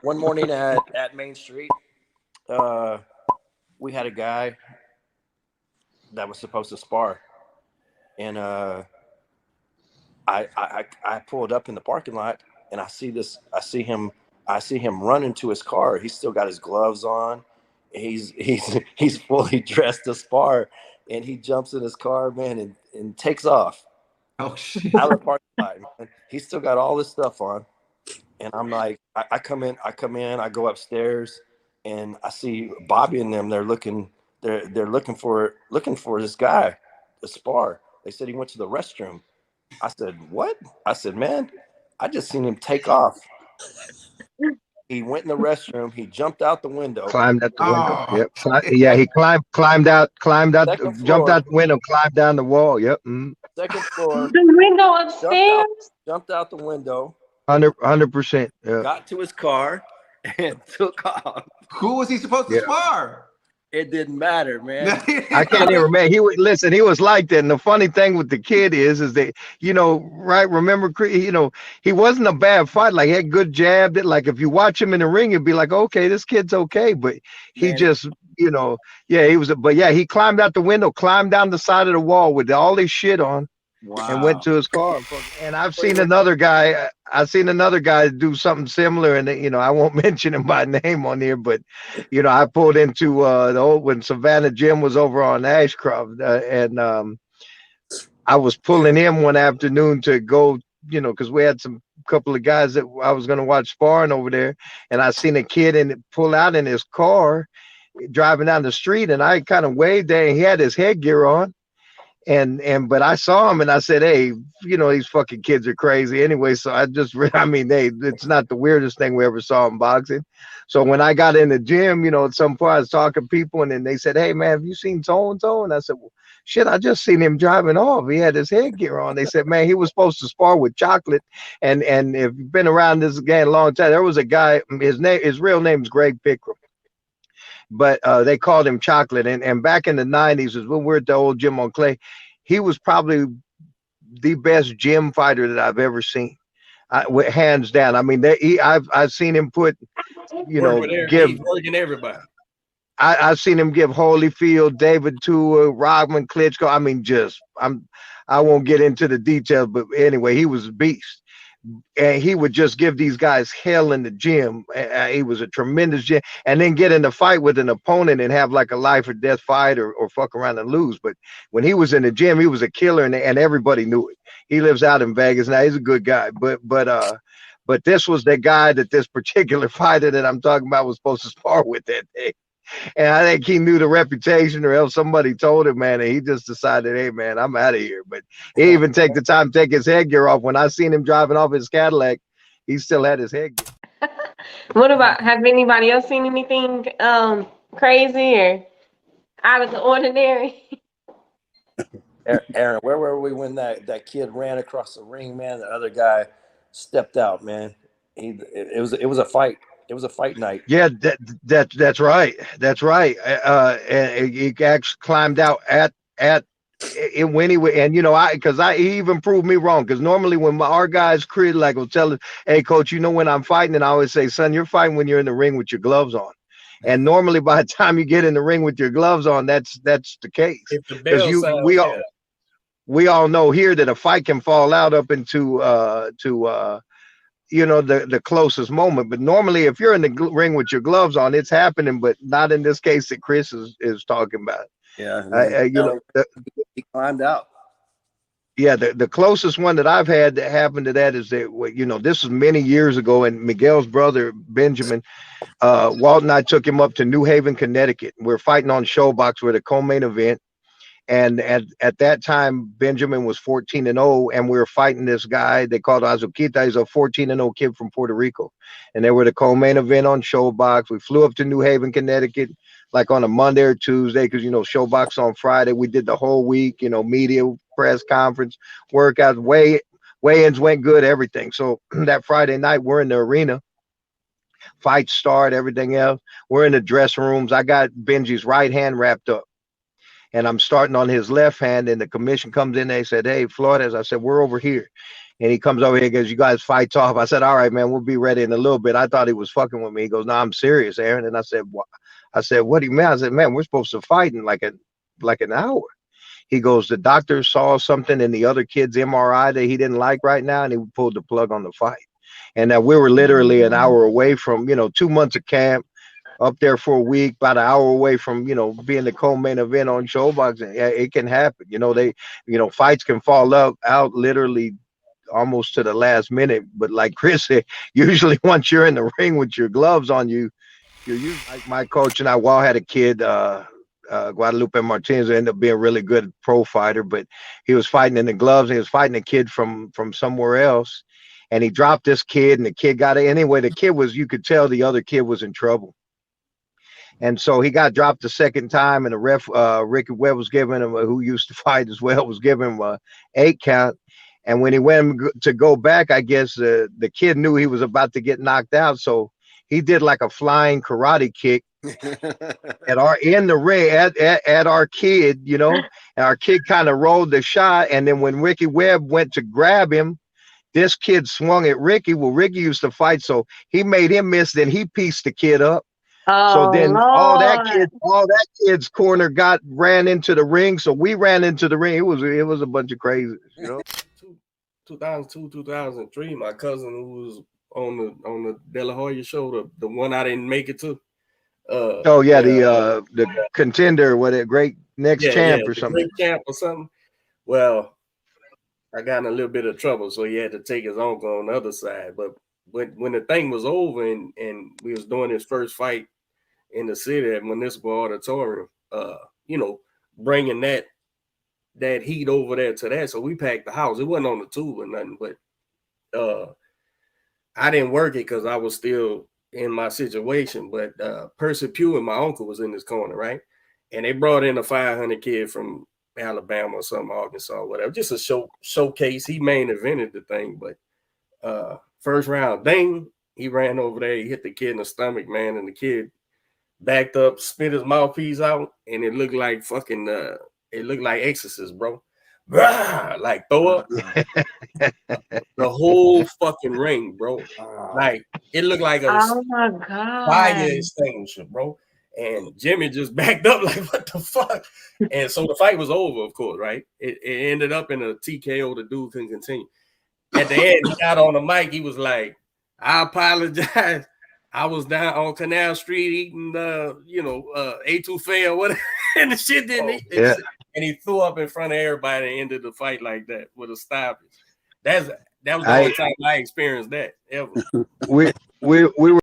one morning at Main Street, we had a guy that was supposed to spar, and I pulled up in the parking lot, and I see him running to his car. He's still got his gloves on. He's fully dressed to spar, and he jumps in his car, man, and takes off. Oh shit! Out of the parking lot, man. He's still got all this stuff on, and I'm like, I come in, I go upstairs, and I see Bobby and them. They're looking for this guy, the spar. They said he went to the restroom. I said, what? I said, man, I just seen him take off. He went in the restroom. He jumped out the window. Climbed out the window. Yep. Yeah, he climbed out, jumped out the window, climbed down the wall. Yep. Second floor. The window upstairs. Jumped out the window. 100%. Yeah. Got to his car and took off. Who was he supposed to spar? It didn't matter, man. I can't even remember. He was like that. And the funny thing with the kid is that, right? Remember, he wasn't a bad fight. Like, he had good jab. That, like, if you watch him in the ring, you'd be like, okay, this kid's okay. But he just, he was. But yeah, he climbed out the window, climbed down the side of the wall with all his shit on. Wow. And went to his car. And I've seen another guy. Do something similar, and I won't mention him by name on here, but I pulled into when Savannah Jim was over on Ashcroft, and I was pulling him one afternoon to go, because we had some couple of guys that I was going to watch sparring over there, and I seen a kid pull out in his car driving down the street, and I kind of waved there, and he had his headgear on. But I saw him and I said, hey, these fucking kids are crazy anyway. So it's not the weirdest thing we ever saw in boxing. So when I got in the gym, at some point I was talking to people, and then they said, hey man, have you seen so-and-so? And I said, well, shit, I just seen him driving off. He had his headgear on. They said, man, he was supposed to spar with Chocolate. And if you've been around this game a long time, there was a guy, his real name's Greg Pickram. But they called him Chocolate. And back in the 90s, when we were at the old gym on Clay, he was probably the best gym fighter that I've ever seen, hands down. I mean, I've seen him put, give working everybody. I've seen him give Holyfield, David Tua, Rodman, Klitschko. I mean, I won't get into the details, but anyway, he was a beast. And he would just give these guys hell in the gym. He was a tremendous gym, and then get in a fight with an opponent and have like a life or death fight or fuck around and lose. But when he was in the gym, he was a killer, and everybody knew it. He lives out in Vegas now. He's a good guy, but this was the guy that this particular fighter that I'm talking about was supposed to spar with that day. And I think he knew the reputation, or else somebody told him, man, and he just decided, hey, man, I'm out of here. But he even take the time to take his headgear off. When I seen him driving off his Cadillac, he still had his headgear. What about, have anybody else seen anything crazy or out of the ordinary? Aaron, where were we when that kid ran across the ring, man? The other guy stepped out, man. It was a fight. It was a fight night. Yeah, that's right. That's right. And he actually climbed out at it when he and he even proved me wrong, because normally when our guys will tell us, hey coach, when I'm fighting, and I always say, son, you're fighting when you're in the ring with your gloves on. And normally by the time you get in the ring with your gloves on, that's the case. Because we all know here that a fight can fall out up into the closest moment. But normally if you're in the ring with your gloves on, it's happening, but not in this case that Chris is talking about. Yeah. He climbed out. Yeah, the closest one that I've had that happened to that is that, this was many years ago, and Miguel's brother, Benjamin, Walt and I took him up to New Haven, Connecticut. We're fighting on Showbox with a co-main event. And at that time, Benjamin was 14-0, and we were fighting this guy. They called Azuquita. He's a 14-0 kid from Puerto Rico. And they were the co-main event on Showbox. We flew up to New Haven, Connecticut, like on a Monday or Tuesday, because, Showbox on Friday. We did the whole week, media, press conference, workouts, weigh-ins went good, everything. So that Friday night, we're in the arena. Fights start, everything else. We're in the dressing rooms. I got Benji's right hand wrapped up, and I'm starting on his left hand, and the commission comes in. They said, hey, Flores, I said, we're over here. And he comes over here and goes, "You guys fight off." I said, "All right, man, we'll be ready in a little bit." I thought he was fucking with me. He goes, "No, I'm serious, Aaron." And I said, "What?" I said, "What do you mean?" I said, "Man, we're supposed to fight in like an hour." He goes, "The doctor saw something in the other kid's MRI that he didn't like right now, and he pulled the plug on the fight." And that we were literally an hour away from, 2 months of camp, up there for a week, about an hour away from, being the co-main event on Showbox. Yeah, it can happen. Fights can fall out literally almost to the last minute. But like Chris said, usually once you're in the ring with your gloves on, you're usually, like my coach and I, Wall had a kid, Guadalupe Martinez, ended up being a really good pro fighter, but he was fighting in the gloves. And he was fighting a kid from somewhere else, and he dropped this kid, and the kid got it. Anyway, the kid you could tell the other kid was in trouble. And so he got dropped the second time, and the ref, Ricky Webb, was giving him, who used to fight as well, was giving him a 8 count. And when he went to go back, I guess the kid knew he was about to get knocked out, so he did like a flying karate kick in the ring at our kid, and our kid kind of rolled the shot. And then when Ricky Webb went to grab him, this kid swung at Ricky. Well, Ricky used to fight, so he made him miss. Then he pieced the kid up. So then all that kid's corner ran into the ring. So we ran into the ring. It was a bunch of crazy, 2002, 2003. My cousin, who was on the De La Hoya show, the one I didn't make it to. The contender, great next champ or something. Great champ or something. Well, I got in a little bit of trouble, so he had to take his uncle on the other side. But when the thing was over and we was doing his first fight in the city at Municipal Auditorium, bringing that heat over there to that. So we packed the house. It wasn't on the tube or nothing, but I didn't work it because I was still in my situation. But Percy Pugh and my uncle was in this corner, right? And they brought in a 500 kid from Alabama or something, Arkansas, whatever. Just a showcase. He main evented the thing, but first round, ding, he ran over there. He hit the kid in the stomach, man, and the kid backed up, spit his mouthpiece out, and it looked like fucking it looked like Exorcist, bro. Like throw up the whole fucking ring, bro. Like it looked like a fire extinguisher, bro. And Jimmy just backed up like, what the fuck? And so the fight was over, of course, right? It ended up in a TKO. The dude couldn't continue. At the end, he got on the mic. He was like, "I apologize. I was down on Canal Street eating, etouffee or whatever." And the shit didn't eat. Yeah. And he threw up in front of everybody and ended the fight like that with a stoppage. That was the only time I experienced that ever. We were